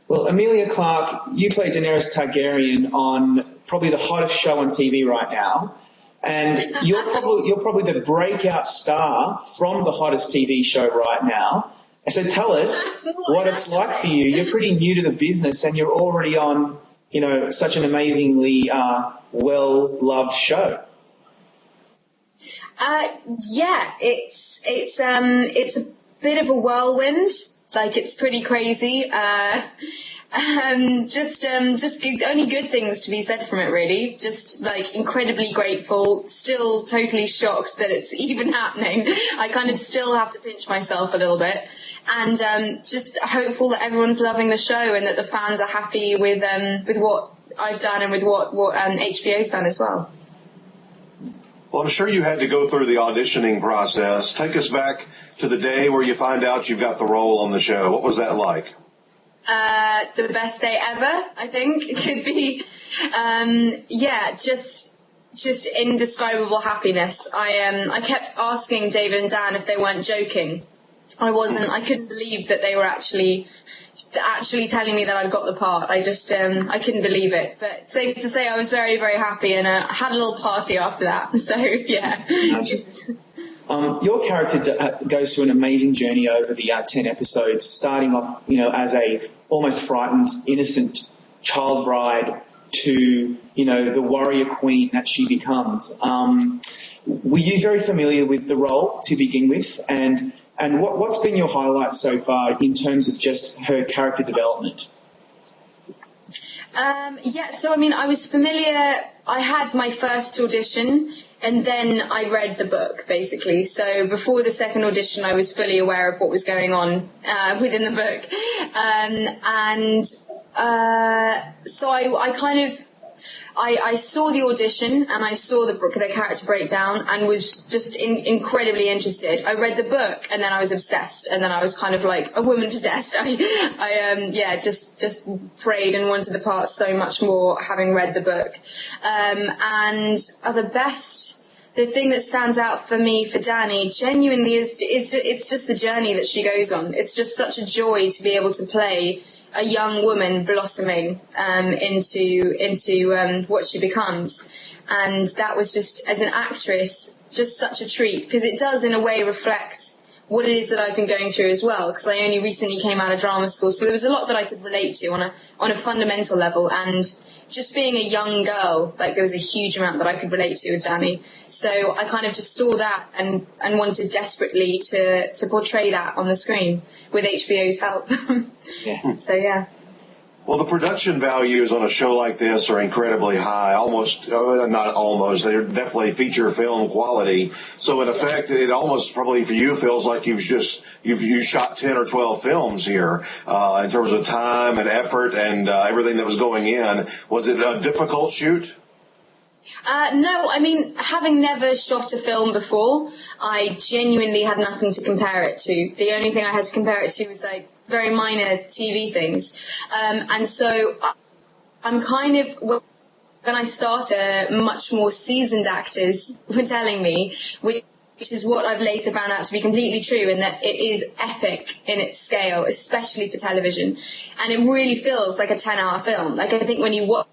Well, Emilia Clarke, you play Daenerys Targaryen on probably the hottest show on TV right now. And you're probably the breakout star from the hottest TV show right now. And so tell us what it's like for you. You're pretty new to the business and you're already on, such an amazingly well-loved show. Yeah, it's a bit of a whirlwind. Like, it's pretty crazy. Only good things to be said from it, really. Just like incredibly grateful, still totally shocked that it's even happening. I kind of still have to pinch myself a little bit, and just hopeful that everyone's loving the show and that the fans are happy with what I've done and with what HBO's done as well. Well, I'm sure you had to go through the auditioning process. Take us back to the day where you find out you've got the role on the show. What was that like? The best day ever, I think it could be. Just indescribable happiness. I kept asking David and Dan if they weren't joking. I couldn't believe that they were actually telling me that I'd got the part. I couldn't believe it. But safe to say, I was very, very happy, and had a little party after that. So yeah. Your character goes through an amazing journey over the 10 episodes, starting off, as a almost frightened, innocent child bride to, the warrior queen that she becomes. Were you very familiar with the role to begin with? And what's been your highlight so far in terms of just her character development? So I was familiar. I had my first audition and then I read the book, basically. So before the second audition, I was fully aware of what was going on within the book. So I kind of, I saw the audition and I saw the character breakdown and was just incredibly interested. I read the book and then I was obsessed, and then I was kind of like a woman possessed. I just prayed and wanted the part so much more, having read the book. The thing that stands out for me, for Dani, genuinely is it's just the journey that she goes on. It's just such a joy to be able to play a young woman blossoming into what she becomes. And that was just, as an actress, just such a treat, because it does in a way reflect what it is that I've been going through as well, because I only recently came out of drama school, so there was a lot that I could relate to on a fundamental level. And just being a young girl, like, there was a huge amount that I could relate to with Dani. So I kind of just saw that and wanted desperately to portray that on the screen with HBO's help. Yeah. So yeah. Well, the production values on a show like this are incredibly high, they're definitely feature film quality. So in effect, it almost probably for you feels like you've shot 10 or 12 films here, in terms of time and effort and everything that was going in. Was it a difficult shoot? No, having never shot a film before, I genuinely had nothing to compare it to. The only thing I had to compare it to was like very minor TV things. And so I'm kind of, when I started, much more seasoned actors were telling me, which is what I've later found out to be completely true, and that it is epic in its scale, especially for television. And it really feels like a 10-hour film. Like, I think when you watch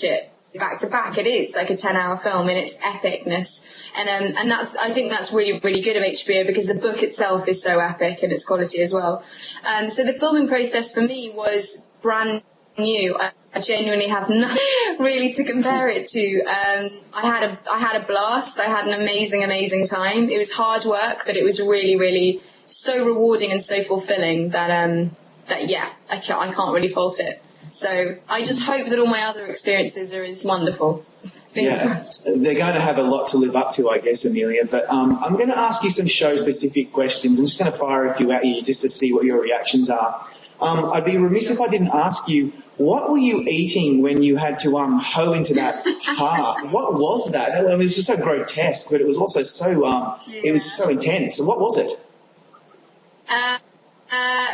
it back to back, it is like a 10-hour film in its epicness, and I think that's really, really good of HBO, because the book itself is so epic in its quality as well. So the filming process for me was brand new. I genuinely have nothing really to compare it to. I had a blast. I had an amazing time. It was hard work, but it was really, really so rewarding and so fulfilling that I can't really fault it. So I just hope that all my other experiences are as wonderful. Fingers crossed. They're going to have a lot to live up to, I guess, Emilia. But I'm going to ask you some show-specific questions. I'm just going to fire a few at you just to see what your reactions are. I'd be remiss if I didn't ask you, what were you eating when you had to hoe into that heart? What was that? It was just so grotesque, but it was also so it was so intense. So what was it?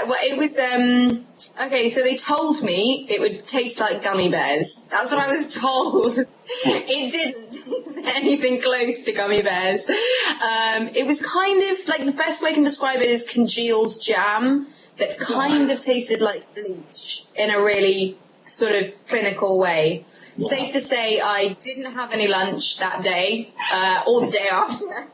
Well, it was, okay, so they told me it would taste like gummy bears. That's what I was told. It didn't anything close to gummy bears. It was kind of, like, the best way I can describe it is congealed jam, that kind of tasted like bleach in a really sort of clinical way. Wow. Safe to say I didn't have any lunch that day, or the day after.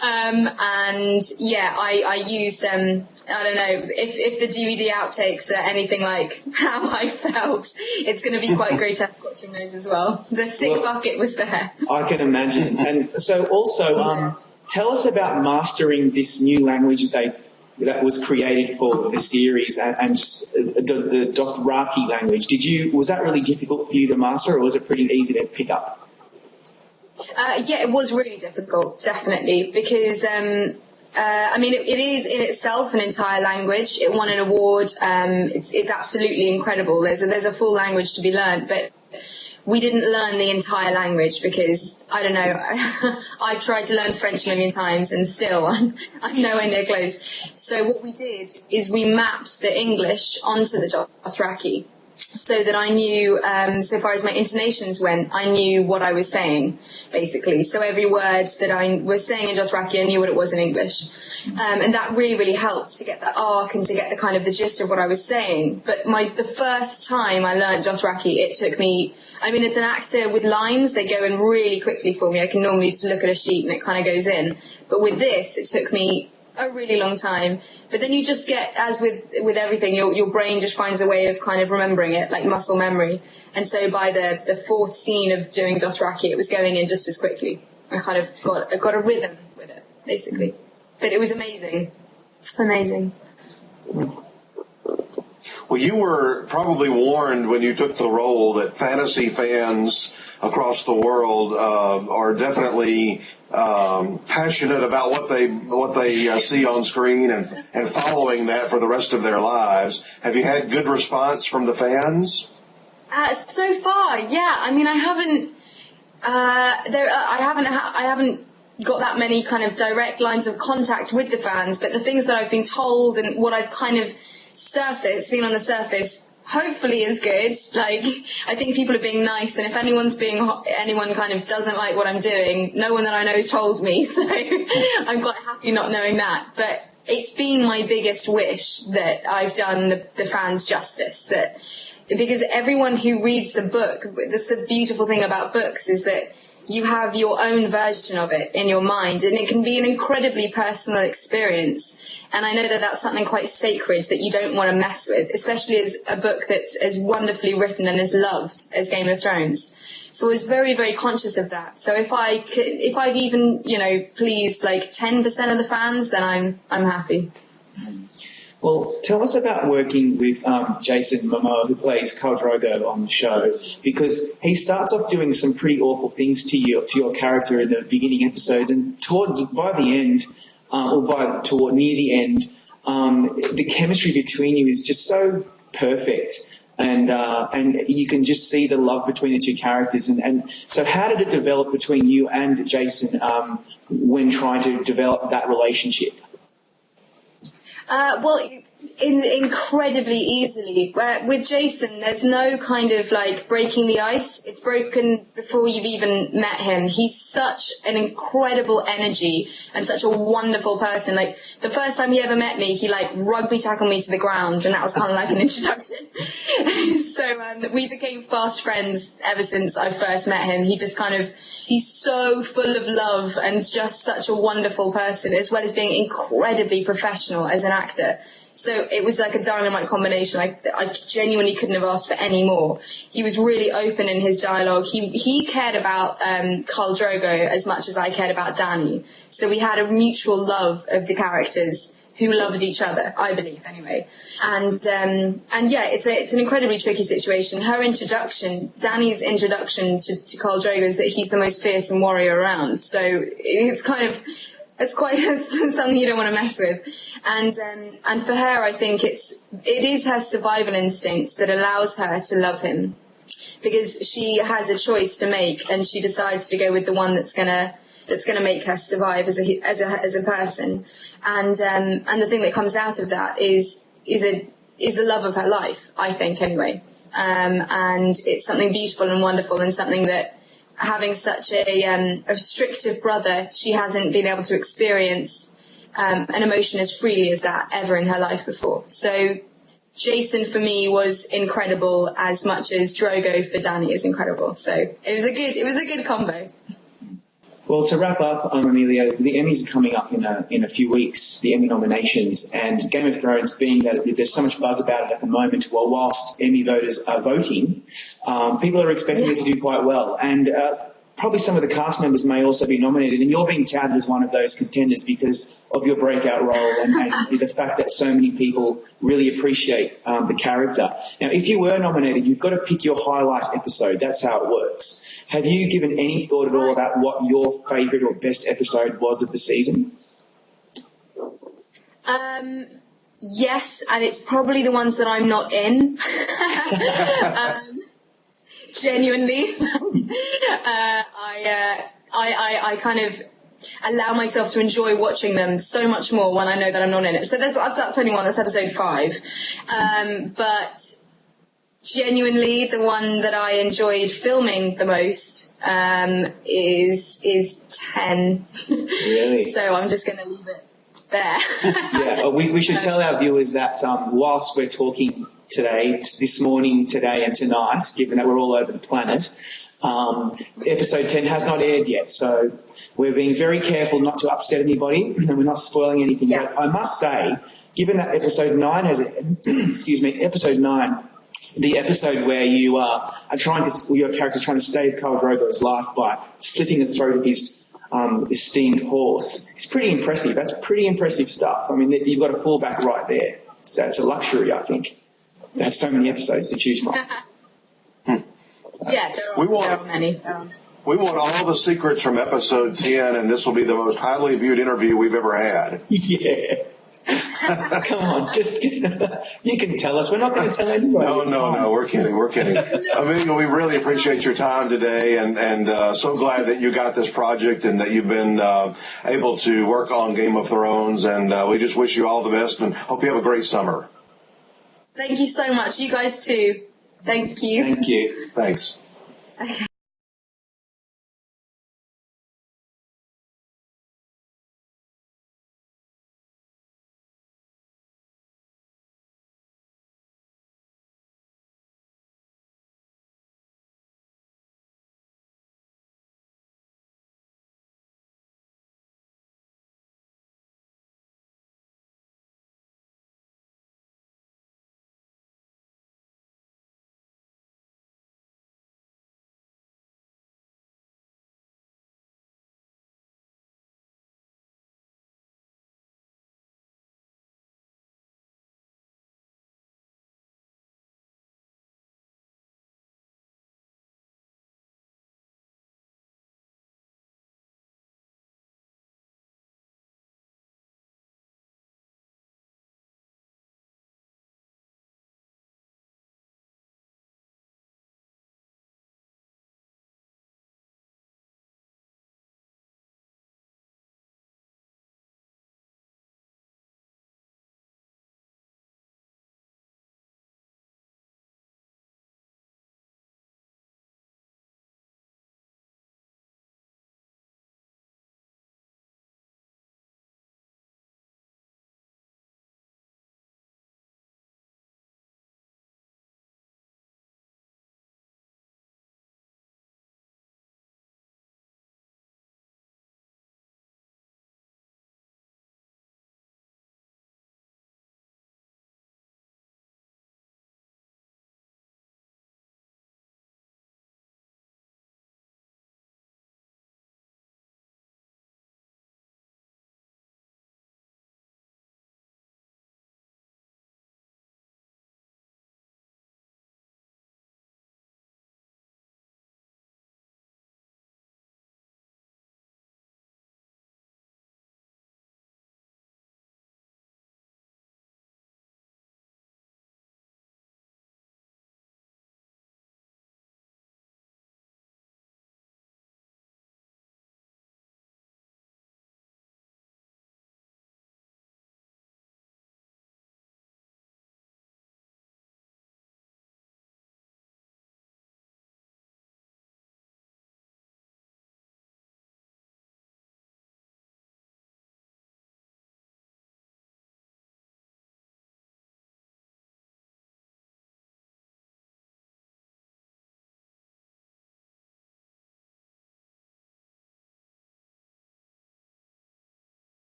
And yeah, I used, I don't know, if the DVD outtakes are anything like how I felt, it's going to be quite grotesque watching those as well. The sick bucket was there. I can imagine. And so also, tell us about mastering this new language that was created for the series and just the Dothraki language. Was that really difficult for you to master, or was it pretty easy to pick up? Yeah, it was really difficult, definitely, because I mean, it is in itself an entire language. It won an award. It's absolutely incredible. There's a full language to be learned, but we didn't learn the entire language because, I don't know, I've tried to learn French a million times and still I'm nowhere near close. So what we did is we mapped the English onto the Dothraki so that I knew, so far as my intonations went, I knew what I was saying, basically. So every word that I was saying in Dothraki, I knew what it was in English. And that really, really helped to get the arc and to get the kind of the gist of what I was saying. But the first time I learned Dothraki, it took me, I mean, as an actor with lines, they go in really quickly for me. I can normally just look at a sheet and it kind of goes in. But with this, it took me a really long time. But then you just get, as with everything, your brain just finds a way of kind of remembering it, like muscle memory. And so by the fourth scene of doing Dothraki, it was going in just as quickly. I kind of got a rhythm with it, basically. But it was amazing. Amazing. Well, you were probably warned when you took the role that fantasy fans across the world are definitely passionate about what they see on screen and following that for the rest of their lives. Have you had good response from the fans? So far, yeah. I mean, I haven't got that many kind of direct lines of contact with the fans, but the things that I've been told and what I've kind of seen on the surface, hopefully is good. Like, I think people are being nice, and if anyone kind of doesn't like what I'm doing, no one that I know has told me, so I'm quite happy not knowing that. But it's been my biggest wish that I've done the fans justice, because everyone who reads the book, that's the beautiful thing about books, is that you have your own version of it in your mind, and it can be an incredibly personal experience. And I know that that's something quite sacred that you don't want to mess with, especially as a book that's as wonderfully written and as loved as Game of Thrones. So I was very, very conscious of that. So if I've even, pleased like 10% of the fans, then I'm happy. Well, tell us about working with Jason Momoa, who plays Khal Drogo on the show, because he starts off doing some pretty awful things to your character in the beginning episodes, and by the end, near the end, the chemistry between you is just so perfect, and you can just see the love between the two characters. And so, how did it develop between you and Jason when trying to develop that relationship? Well, incredibly easily. With Jason, there's no kind of like breaking the ice. It's broken before you've even met him. He's such an incredible energy and such a wonderful person. Like, the first time he ever met me, he like rugby tackled me to the ground, and that was kind of like an introduction. So we became fast friends ever since I first met him. He's so full of love and just such a wonderful person, as well as being incredibly professional as an actor. So it was like a dynamite combination. I genuinely couldn't have asked for any more. He was really open in his dialogue. He cared about Khal Drogo as much as I cared about Dany. So we had a mutual love of the characters who loved each other, I believe, anyway. And yeah, it's an incredibly tricky situation. Dany's introduction to Khal Drogo is that he's the most fearsome warrior around. So it's something you don't want to mess with. And for her, I think it is her survival instinct that allows her to love him, because she has a choice to make, and she decides to go with the one that's gonna make her survive as a person. And the thing that comes out of that is the love of her life, I think, anyway. And it's something beautiful and wonderful, and something that, having such a restrictive brother, she hasn't been able to experience an emotion as freely as that ever in her life before. So Jason for me was incredible as much as Drogo for Dany is incredible. So it was a good combo. Well, to wrap up, Amelia, the Emmys are coming up in a few weeks, the Emmy nominations, and Game of Thrones being that there's so much buzz about it at the moment, well, whilst Emmy voters are voting, people are expecting it to do quite well. And probably some of the cast members may also be nominated, and you're being touted as one of those contenders because of your breakout role and the fact that so many people really appreciate the character. Now, if you were nominated, you've got to pick your highlight episode. That's how it works. Have you given any thought at all about what your favourite or best episode was of the season? Yes, and it's probably the ones that I'm not in. Genuinely. I kind of allow myself to enjoy watching them so much more when I know that I'm not in it. So that's only one, that's episode 5. But genuinely, the one that I enjoyed filming the most is 10. Really? So I'm just going to leave it there. Yeah, we should tell our viewers that whilst we're talking this morning, today and tonight, given that we're all over the planet, episode 10 has not aired yet. So we're being very careful not to upset anybody and we're not spoiling anything. Yeah. But I must say, given that episode 9 has episode 9, the episode where you are your character's trying to save Khal Drogo's life by slitting the throat of his esteemed horse. It's pretty impressive. That's pretty impressive stuff. I mean, you've got a fallback right there. So it's a luxury, I think, to have so many episodes to choose from. Yeah, there are many. We want all the secrets from episode 10, and this will be the most highly viewed interview we've ever had. Yeah. Come on, you can tell us. We're not going to tell anybody. No, we're kidding. Emilia, we really appreciate your time today, and so glad that you got this project and that you've been able to work on Game of Thrones, and we just wish you all the best and hope you have a great summer. Thank you so much. You guys too. Thank you. Thank you. Thanks. Okay.